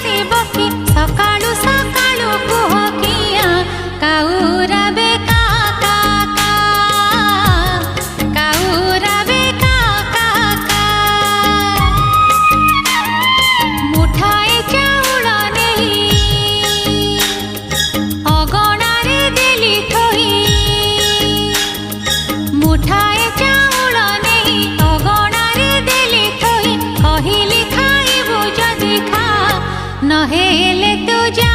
आसीब कि सकाळु सकाळु कुह किया काउराबे का का का काउराबे का का का मुठाए चाउळ नेई अगणारे देली थोई मुठाए चाउळ नेई अगणारे देली थोई कहिली खाइबु जदि खा नहेले तू जा